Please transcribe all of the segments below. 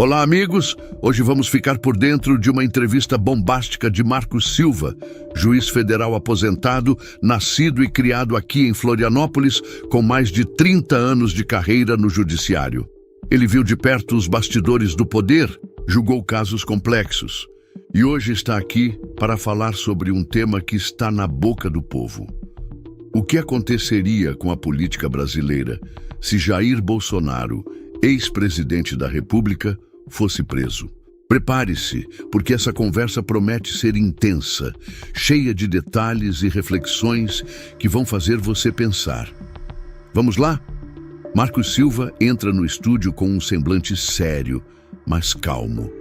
Olá, amigos! Hoje vamos ficar por dentro de uma entrevista bombástica de Marcos Silva, juiz federal aposentado, nascido e criado aqui em Florianópolis, com mais de 30 anos de carreira no judiciário. Ele viu de perto os bastidores do poder, julgou casos complexos e hoje está aqui para falar sobre um tema que está na boca do povo. O que aconteceria com a política brasileira se Jair Bolsonaro, ex-presidente da República, fosse preso? Prepare-se, porque essa conversa promete ser intensa, cheia de detalhes e reflexões que vão fazer você pensar. Vamos lá? Marcos Silva entra no estúdio com um semblante sério, mas calmo.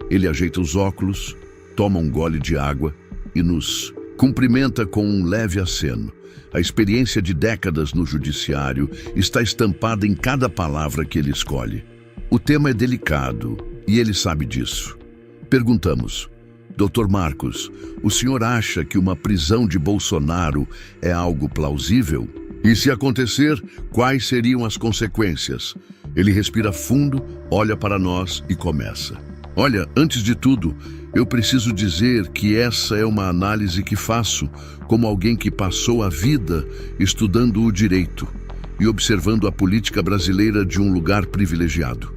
Ele ajeita os óculos, toma um gole de água e nos cumprimenta com um leve aceno. A experiência de décadas no judiciário está estampada em cada palavra que ele escolhe. O tema é delicado e ele sabe disso. Perguntamos: Dr. Marcos, o senhor acha que uma prisão de Bolsonaro é algo plausível? E se acontecer, quais seriam as consequências? Ele respira fundo, olha para nós e começa. Olha, antes de tudo, eu preciso dizer que essa é uma análise que faço como alguém que passou a vida estudando o direito e observando a política brasileira de um lugar privilegiado.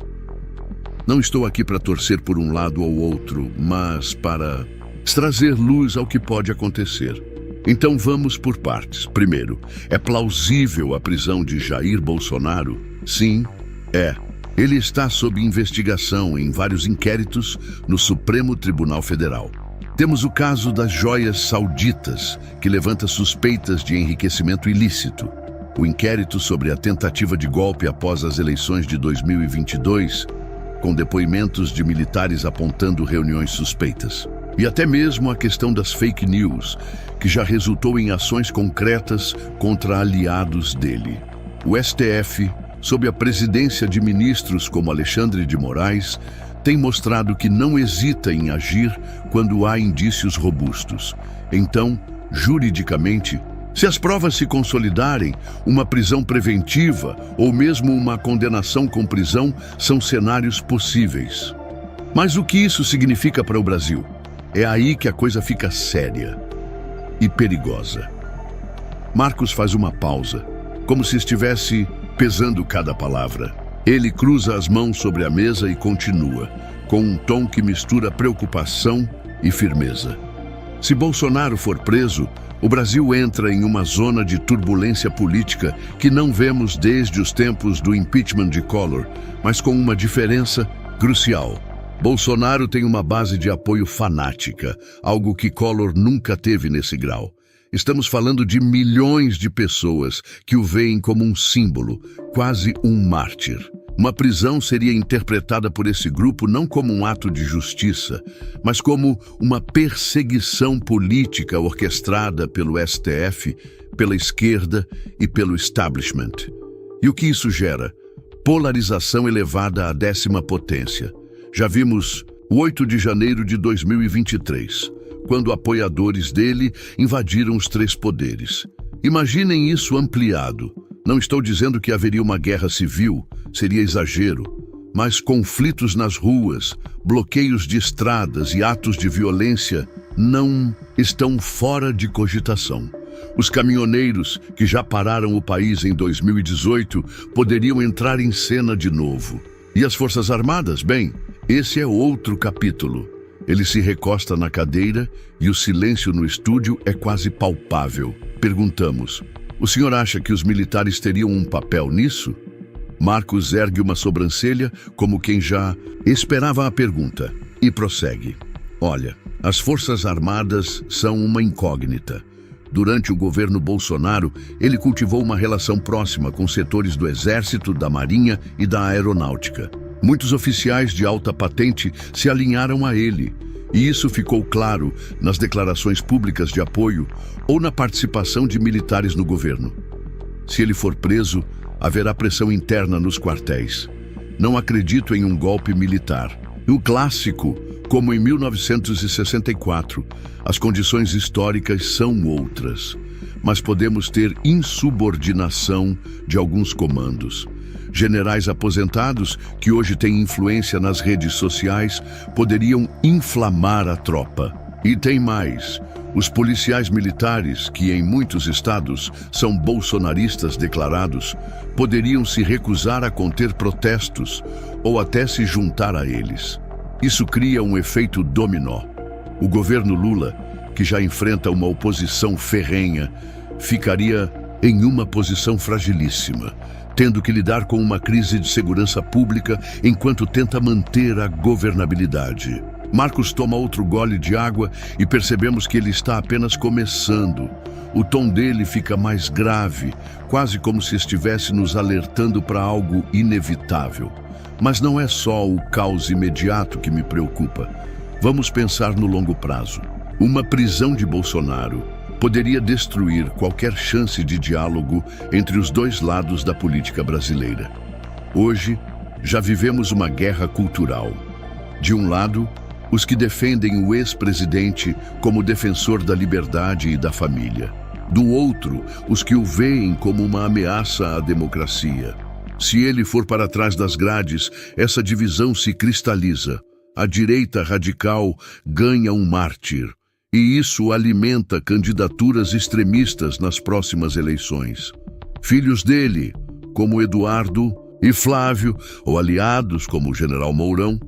Não estou aqui para torcer por um lado ou outro, mas para trazer luz ao que pode acontecer. Então vamos por partes. Primeiro, é plausível a prisão de Jair Bolsonaro? Sim, é. Ele está sob investigação em vários inquéritos no Supremo Tribunal Federal. Temos o caso das joias sauditas, que levanta suspeitas de enriquecimento ilícito. O inquérito sobre a tentativa de golpe após as eleições de 2022, com depoimentos de militares apontando reuniões suspeitas. E até mesmo a questão das fake news, que já resultou em ações concretas contra aliados dele. O STF, sob a presidência de ministros como Alexandre de Moraes, tem mostrado que não hesita em agir quando há indícios robustos. Então, juridicamente, se as provas se consolidarem, uma prisão preventiva ou mesmo uma condenação com prisão são cenários possíveis. Mas o que isso significa para o Brasil? É aí que a coisa fica séria e perigosa. Marcos faz uma pausa, como se estivesse pesando cada palavra. Ele cruza as mãos sobre a mesa e continua, com um tom que mistura preocupação e firmeza. Se Bolsonaro for preso, o Brasil entra em uma zona de turbulência política que não vemos desde os tempos do impeachment de Collor, mas com uma diferença crucial. Bolsonaro tem uma base de apoio fanática, algo que Collor nunca teve nesse grau. Estamos falando de milhões de pessoas que o veem como um símbolo, quase um mártir. Uma prisão seria interpretada por esse grupo não como um ato de justiça, mas como uma perseguição política orquestrada pelo STF, pela esquerda e pelo establishment. E o que isso gera? Polarização elevada à 10ª potência. Já vimos o 8 de janeiro de 2023, quando apoiadores dele invadiram os 3 poderes. Imaginem isso ampliado. Não estou dizendo que haveria uma guerra civil, seria exagero, mas conflitos nas ruas, bloqueios de estradas e atos de violência não estão fora de cogitação. Os caminhoneiros, que já pararam o país em 2018, poderiam entrar em cena de novo. E as Forças Armadas? Bem, esse é outro capítulo. Ele se recosta na cadeira e o silêncio no estúdio é quase palpável. Perguntamos: o senhor acha que os militares teriam um papel nisso? Marcos ergue uma sobrancelha como quem já esperava a pergunta e prossegue. Olha, as Forças Armadas são uma incógnita. Durante o governo Bolsonaro, ele cultivou uma relação próxima com setores do Exército, da Marinha e da Aeronáutica. Muitos oficiais de alta patente se alinharam a ele, e isso ficou claro nas declarações públicas de apoio ou na participação de militares no governo. Se ele for preso, haverá pressão interna nos quartéis. Não acredito em um golpe militar. O clássico, como em 1964, as condições históricas são outras, mas podemos ter insubordinação de alguns comandos. Generais aposentados, que hoje têm influência nas redes sociais, poderiam inflamar a tropa. E tem mais. Os policiais militares, que em muitos estados são bolsonaristas declarados, poderiam se recusar a conter protestos ou até se juntar a eles. Isso cria um efeito dominó. O governo Lula, que já enfrenta uma oposição ferrenha, ficaria em uma posição fragilíssima, tendo que lidar com uma crise de segurança pública enquanto tenta manter a governabilidade. Marcos toma outro gole de água e percebemos que ele está apenas começando. O tom dele fica mais grave, quase como se estivesse nos alertando para algo inevitável. Mas não é só o caos imediato que me preocupa. Vamos pensar no longo prazo. Uma prisão de Bolsonaro poderia destruir qualquer chance de diálogo entre os dois lados da política brasileira. Hoje, já vivemos uma guerra cultural. De um lado, os que defendem o ex-presidente como defensor da liberdade e da família. Do outro, os que o veem como uma ameaça à democracia. Se ele for para trás das grades, essa divisão se cristaliza. A direita radical ganha um mártir. E isso alimenta candidaturas extremistas nas próximas eleições. Filhos dele, como Eduardo e Flávio, ou aliados como o general Mourão,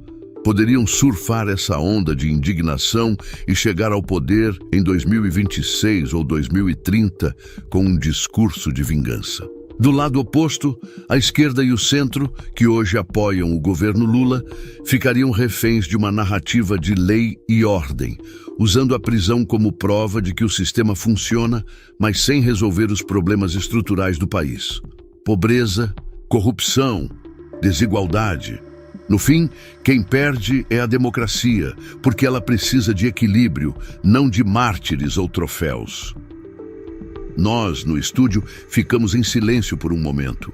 poderiam surfar essa onda de indignação e chegar ao poder em 2026 ou 2030 com um discurso de vingança. Do lado oposto, a esquerda e o centro, que hoje apoiam o governo Lula, ficariam reféns de uma narrativa de lei e ordem, usando a prisão como prova de que o sistema funciona, mas sem resolver os problemas estruturais do país. Pobreza, corrupção, desigualdade. No fim, quem perde é a democracia, porque ela precisa de equilíbrio, não de mártires ou troféus. Nós, no estúdio, ficamos em silêncio por um momento.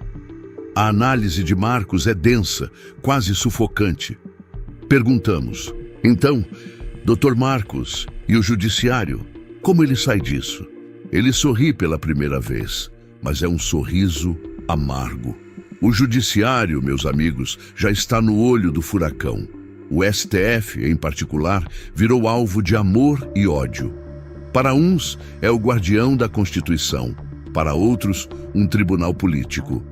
A análise de Marcos é densa, quase sufocante. Perguntamos, então, Dr. Marcos e o judiciário, como ele sai disso? Ele sorri pela primeira vez, mas é um sorriso amargo. O judiciário, meus amigos, já está no olho do furacão. O STF, em particular, virou alvo de amor e ódio. Para uns, é o guardião da Constituição. Para outros, um tribunal político,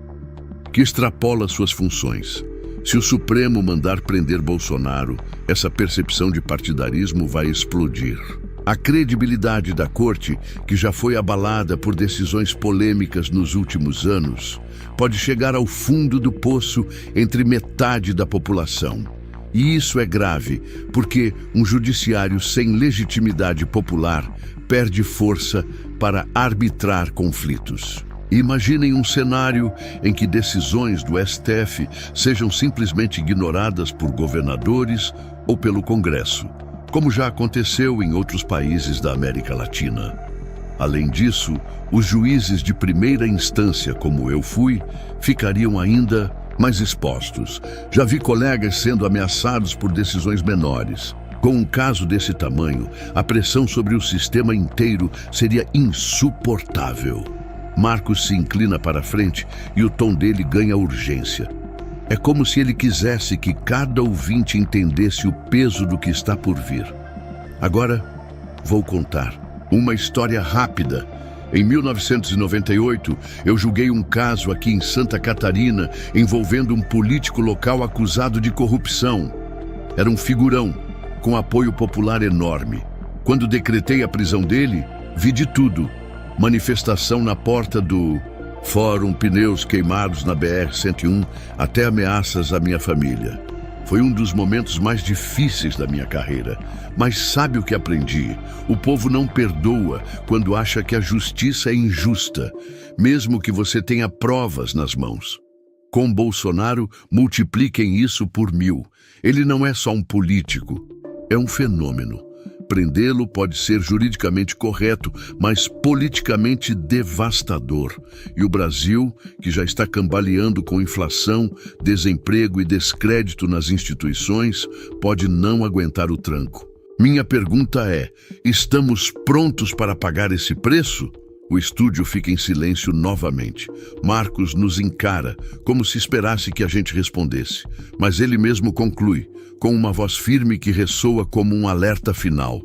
que extrapola suas funções. Se o Supremo mandar prender Bolsonaro, essa percepção de partidarismo vai explodir. A credibilidade da corte, que já foi abalada por decisões polêmicas nos últimos anos, pode chegar ao fundo do poço entre metade da população. E isso é grave, porque um judiciário sem legitimidade popular perde força para arbitrar conflitos. Imaginem um cenário em que decisões do STF sejam simplesmente ignoradas por governadores ou pelo Congresso, como já aconteceu em outros países da América Latina. Além disso, os juízes de primeira instância, como eu fui, ficariam ainda mais expostos. Já vi colegas sendo ameaçados por decisões menores. Com um caso desse tamanho, a pressão sobre o sistema inteiro seria insuportável. Marcos se inclina para a frente e o tom dele ganha urgência. É como se ele quisesse que cada ouvinte entendesse o peso do que está por vir. Agora, vou contar uma história rápida. Em 1998, eu julguei um caso aqui em Santa Catarina envolvendo um político local acusado de corrupção. Era um figurão, com apoio popular enorme. Quando decretei a prisão dele, vi de tudo. Manifestação na porta do Fórum, pneus queimados na BR-101, até ameaças à minha família. Foi um dos momentos mais difíceis da minha carreira. Mas sabe o que aprendi? O povo não perdoa quando acha que a justiça é injusta, mesmo que você tenha provas nas mãos. Com Bolsonaro, multipliquem isso por 1000. Ele não é só um político, é um fenômeno. Prendê-lo pode ser juridicamente correto, mas politicamente devastador. E o Brasil, que já está cambaleando com inflação, desemprego e descrédito nas instituições, pode não aguentar o tranco. Minha pergunta é: estamos prontos para pagar esse preço? O estúdio fica em silêncio novamente. Marcos nos encara, como se esperasse que a gente respondesse. Mas ele mesmo conclui, com uma voz firme que ressoa como um alerta final.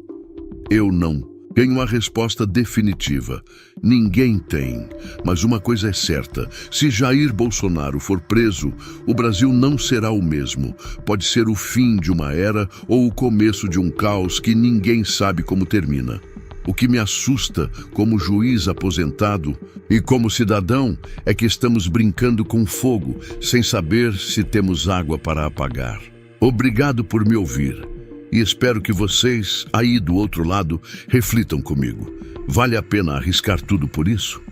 Eu não tenho a resposta definitiva. Ninguém tem. Mas uma coisa é certa: se Jair Bolsonaro for preso, o Brasil não será o mesmo. Pode ser o fim de uma era ou o começo de um caos que ninguém sabe como termina. O que me assusta como juiz aposentado e como cidadão é que estamos brincando com fogo, sem saber se temos água para apagar. Obrigado por me ouvir. E espero que vocês, aí do outro lado, reflitam comigo. Vale a pena arriscar tudo por isso?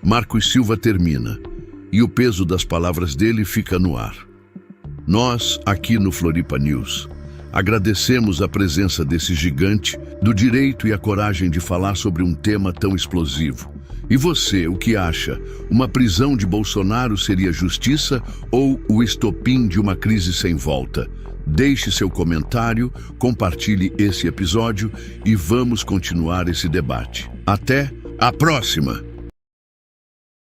Marcos Silva termina, e o peso das palavras dele fica no ar. Nós, aqui no Floripa News, agradecemos a presença desse gigante do direito e a coragem de falar sobre um tema tão explosivo. E você, o que acha? Uma prisão de Bolsonaro seria justiça ou o estopim de uma crise sem volta? Deixe seu comentário, compartilhe esse episódio e vamos continuar esse debate. Até a próxima!